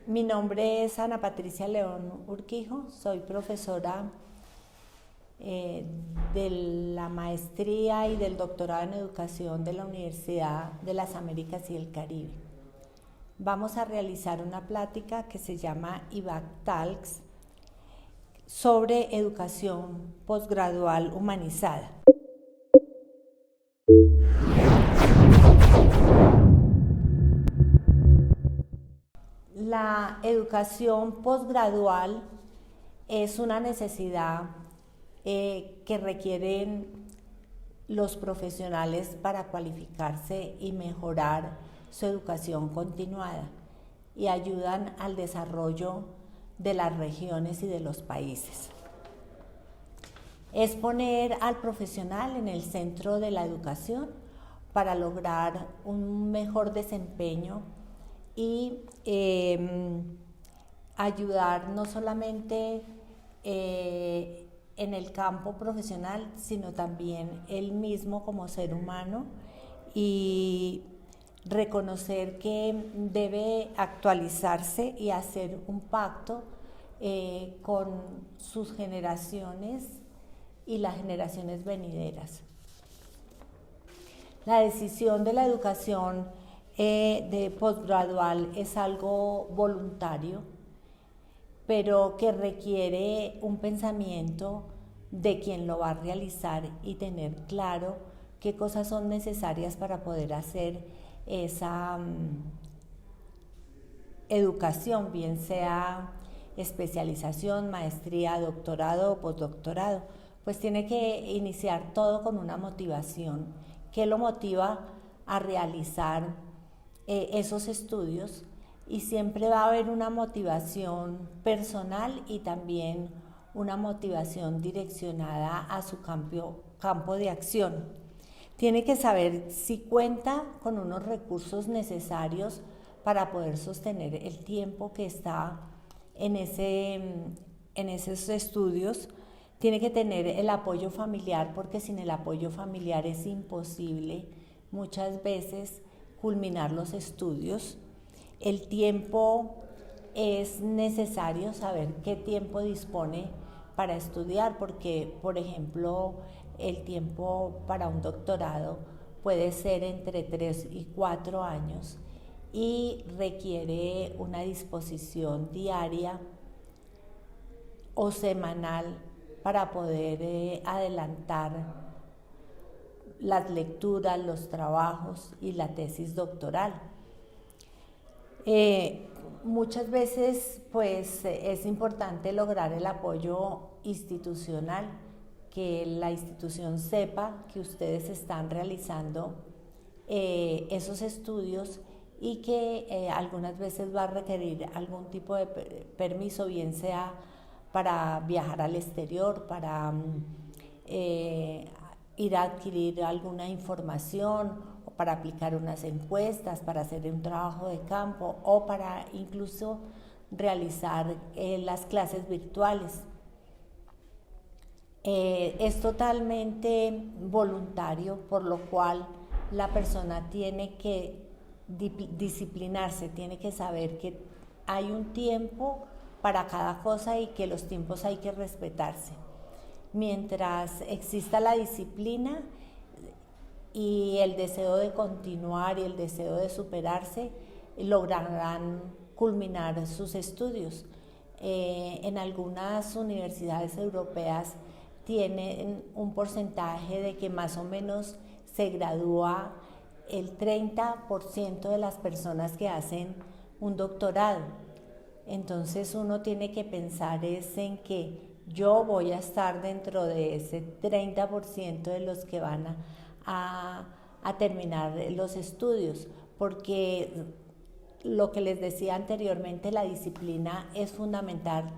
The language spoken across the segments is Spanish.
Mi nombre es Ana Patricia León Urquijo, soy profesora de la maestría y del doctorado en educación de la Universidad de las Américas y el Caribe. Vamos a realizar una plática que se llama IBAC Talks sobre educación posgradual humanizada. La educación posgradual es una necesidad que requieren los profesionales para cualificarse y mejorar su educación continuada y ayudan al desarrollo de las regiones y de los países. Es poner al profesional en el centro de la educación para lograr un mejor desempeño y ayudar no solamente en el campo profesional, sino también él mismo como ser humano, y reconocer que debe actualizarse y hacer un pacto con sus generaciones y las generaciones venideras. La decisión de la educación de posgradual es algo voluntario, pero que requiere un pensamiento de quien lo va a realizar y tener claro qué cosas son necesarias para poder hacer esa educación, bien sea especialización, maestría, doctorado o postdoctorado. Pues tiene que iniciar todo con una motivación que lo motiva a realizar esos estudios, y siempre va a haber una motivación personal y también una motivación direccionada a su campo de acción. Tiene que saber si cuenta con unos recursos necesarios para poder sostener el tiempo que está en esos estudios. Tiene que tener el apoyo familiar, porque sin el apoyo familiar es imposible muchas veces culminar los estudios. El tiempo es necesario saber qué tiempo dispone para estudiar, porque, por ejemplo, el tiempo para un doctorado puede ser entre 3 y 4 años y requiere una disposición diaria o semanal para poder adelantar las lecturas, los trabajos y la tesis doctoral. Muchas veces pues es importante lograr el apoyo institucional, que la institución sepa que ustedes están realizando esos estudios y que algunas veces va a requerir algún tipo de permiso, bien sea para viajar al exterior, para ir a adquirir alguna información, o para aplicar unas encuestas, para hacer un trabajo de campo, o para incluso realizar las clases virtuales. Es totalmente voluntario, por lo cual la persona tiene que disciplinarse, tiene que saber que hay un tiempo para cada cosa y que los tiempos hay que respetarse. Mientras exista la disciplina y el deseo de continuar y el deseo de superarse, lograrán culminar sus estudios. En algunas universidades europeas tienen un porcentaje de que más o menos se gradúa el 30% de las personas que hacen un doctorado. Entonces uno tiene que pensar en que yo voy a estar dentro de ese 30% de los que van a terminar los estudios, porque lo que les decía anteriormente, la disciplina es fundamental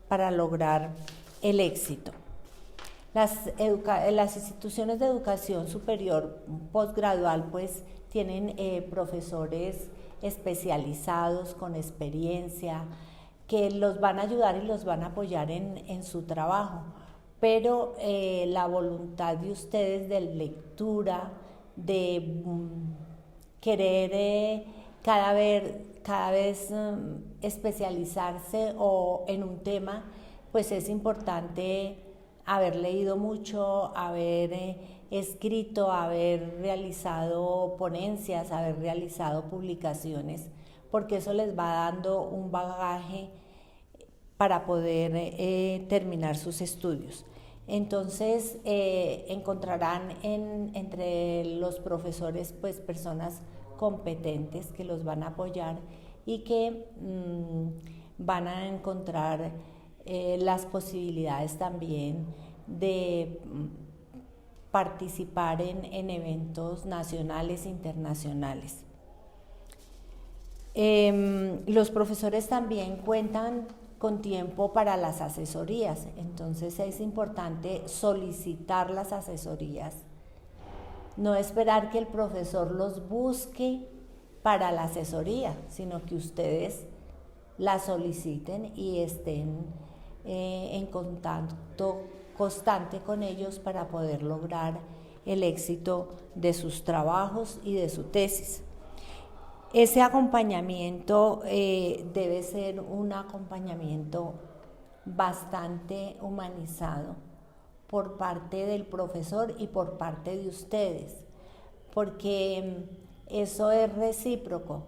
para lograr el éxito. Las instituciones de educación superior postgradual pues tienen profesores especializados con experiencia que los van a ayudar y los van a apoyar en su trabajo, pero la voluntad de ustedes de lectura, de querer cada vez especializarse o en un tema, pues es importante haber leído mucho, haber escrito, haber realizado ponencias, haber realizado publicaciones, porque eso les va dando un bagaje para poder terminar sus estudios. Entonces encontrarán entre los profesores pues personas competentes que los van a apoyar y que van a encontrar las posibilidades también de participar en eventos nacionales e internacionales. Los profesores también cuentan con tiempo para las asesorías, entonces es importante solicitar las asesorías, no esperar que el profesor los busque para la asesoría, sino que ustedes la soliciten y estén en contacto constante con ellos para poder lograr el éxito de sus trabajos y de su tesis. Ese acompañamiento debe ser un acompañamiento bastante humanizado por parte del profesor y por parte de ustedes, porque eso es recíproco.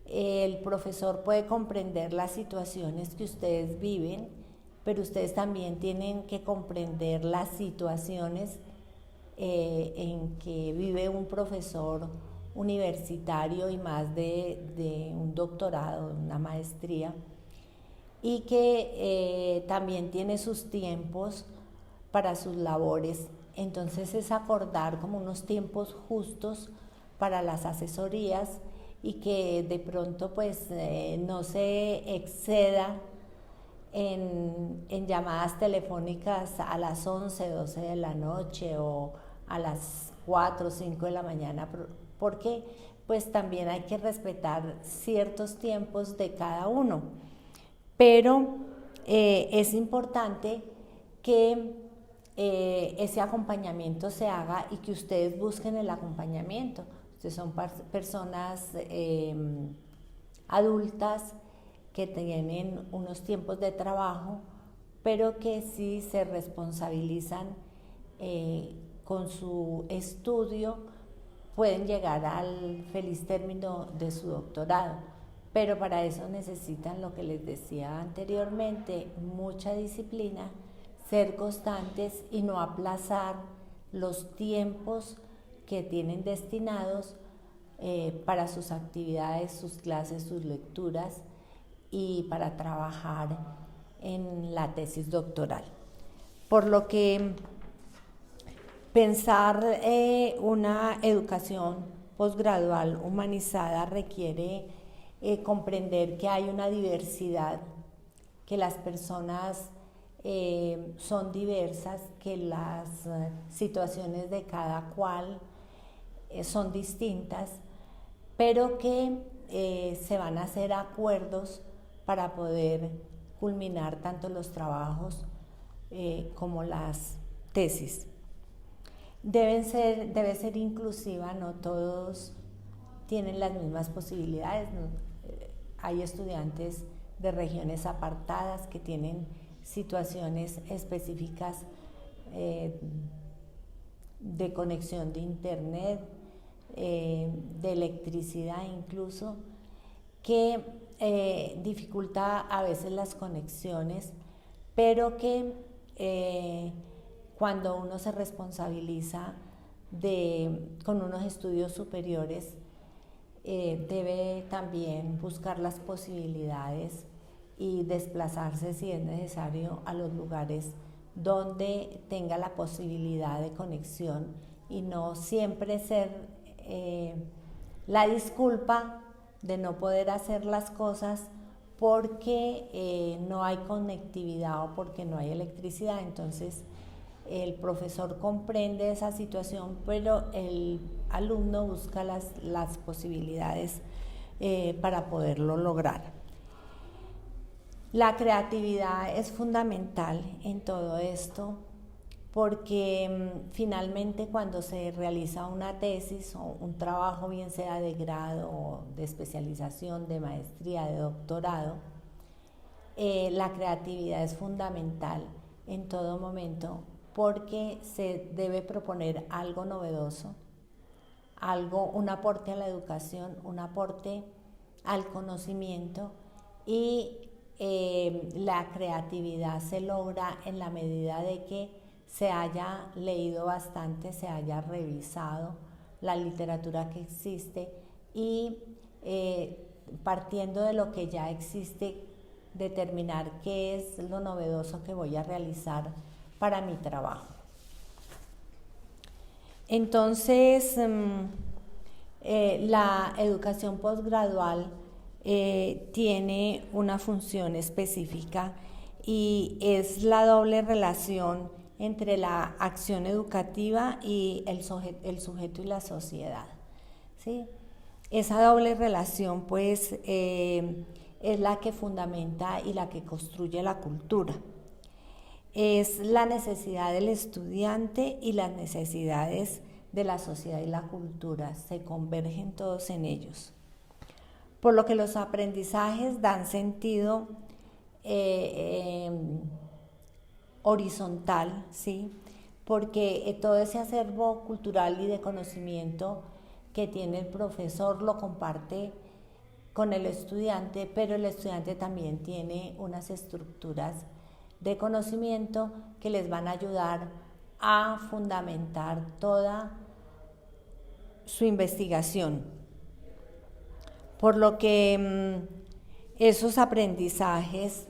El profesor puede comprender las situaciones que ustedes viven, pero ustedes también tienen que comprender las situaciones en que vive un profesor universitario y más de un doctorado, una maestría, y que también tiene sus tiempos para sus labores. Entonces es acordar como unos tiempos justos para las asesorías y que de pronto pues no se exceda en llamadas telefónicas a las 11, 12 de la noche o a las 4 o 5 de la mañana, porque pues también hay que respetar ciertos tiempos de cada uno. Pero es importante que ese acompañamiento se haga y que ustedes busquen el acompañamiento. Ustedes son personas adultas que tienen unos tiempos de trabajo, pero que sí se responsabilizan con su estudio, pueden llegar al feliz término de su doctorado, pero para eso necesitan lo que les decía anteriormente, mucha disciplina, ser constantes y no aplazar los tiempos que tienen destinados para sus actividades, sus clases, sus lecturas y para trabajar en la tesis doctoral. Por lo que pensar una educación posgradual humanizada requiere comprender que hay una diversidad, que las personas son diversas, que las situaciones de cada cual son distintas, pero que se van a hacer acuerdos para poder culminar tanto los trabajos como las tesis. Debe ser inclusiva, no todos tienen las mismas posibilidades, ¿no? Hay estudiantes de regiones apartadas que tienen situaciones específicas de conexión de internet, de electricidad incluso, que dificulta a veces las conexiones, pero que cuando uno se responsabiliza con unos estudios superiores, debe también buscar las posibilidades y desplazarse si es necesario a los lugares donde tenga la posibilidad de conexión y no siempre ser la disculpa de no poder hacer las cosas porque no hay conectividad o porque no hay electricidad. Entonces el profesor comprende esa situación, pero el alumno busca las posibilidades para poderlo lograr. La creatividad es fundamental en todo esto porque finalmente cuando se realiza una tesis o un trabajo, bien sea de grado o de especialización, de maestría, de doctorado, la creatividad es fundamental en todo momento porque se debe proponer algo novedoso, un aporte a la educación, un aporte al conocimiento, y la creatividad se logra en la medida de que se haya leído bastante, se haya revisado la literatura que existe y partiendo de lo que ya existe, determinar qué es lo novedoso que voy a realizar para mi trabajo. Entonces, la educación posgradual tiene una función específica y es la doble relación entre la acción educativa y el sujeto y la sociedad, ¿sí? Esa doble relación pues es la que fundamenta y la que construye la cultura. Es la necesidad del estudiante y las necesidades de la sociedad y la cultura, se convergen todos en ellos. Por lo que los aprendizajes dan sentido horizontal, ¿sí? Porque todo ese acervo cultural y de conocimiento que tiene el profesor lo comparte con el estudiante, pero el estudiante también tiene unas estructuras de conocimiento que les van a ayudar a fundamentar toda su investigación. Por lo que esos aprendizajes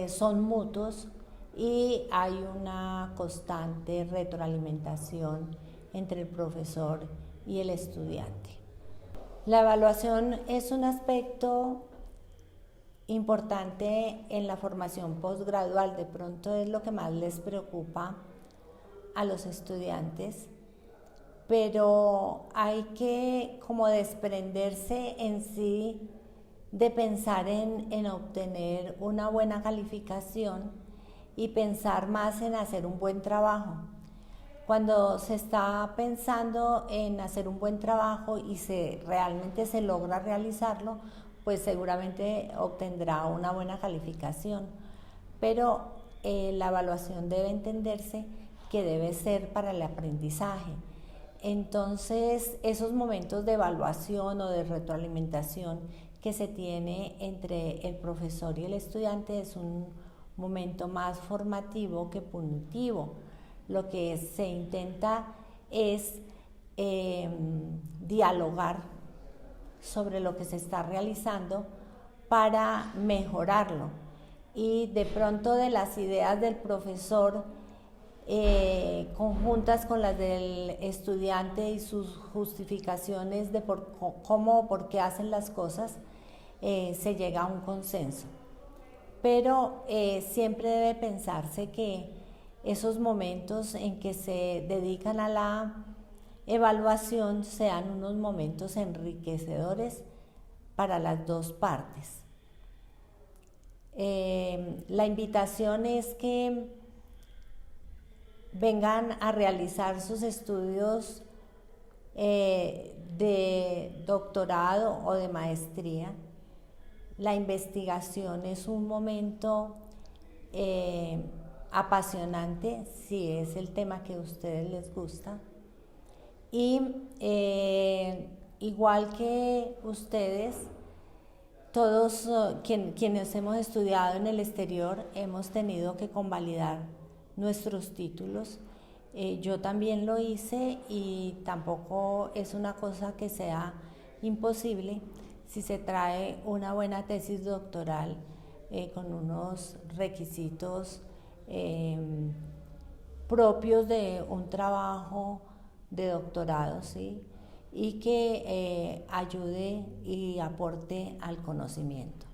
son mutuos y hay una constante retroalimentación entre el profesor y el estudiante. La evaluación es un aspecto importante en la formación posgradual, de pronto es lo que más les preocupa a los estudiantes, pero hay que como desprenderse en sí de pensar en obtener una buena calificación y pensar más en hacer un buen trabajo. Cuando se está pensando en hacer un buen trabajo y realmente se logra realizarlo, pues seguramente obtendrá una buena calificación. Pero la evaluación debe entenderse que debe ser para el aprendizaje. Entonces, esos momentos de evaluación o de retroalimentación que se tiene entre el profesor y el estudiante es un momento más formativo que punitivo. Lo que se intenta es dialogar sobre lo que se está realizando para mejorarlo, y de pronto de las ideas del profesor conjuntas con las del estudiante y sus justificaciones de cómo o por qué hacen las cosas, se llega a un consenso. Pero siempre debe pensarse que esos momentos en que se dedican a la evaluación sean unos momentos enriquecedores para las dos partes. La invitación es que vengan a realizar sus estudios de doctorado o de maestría. La investigación es un momento apasionante, si es el tema que a ustedes les gusta. Y igual que ustedes, todos quienes hemos estudiado en el exterior hemos tenido que convalidar nuestros títulos. Yo también lo hice y tampoco es una cosa que sea imposible si se trae una buena tesis doctoral con unos requisitos propios de un trabajo de doctorado, ¿sí? Y que ayude y aporte al conocimiento.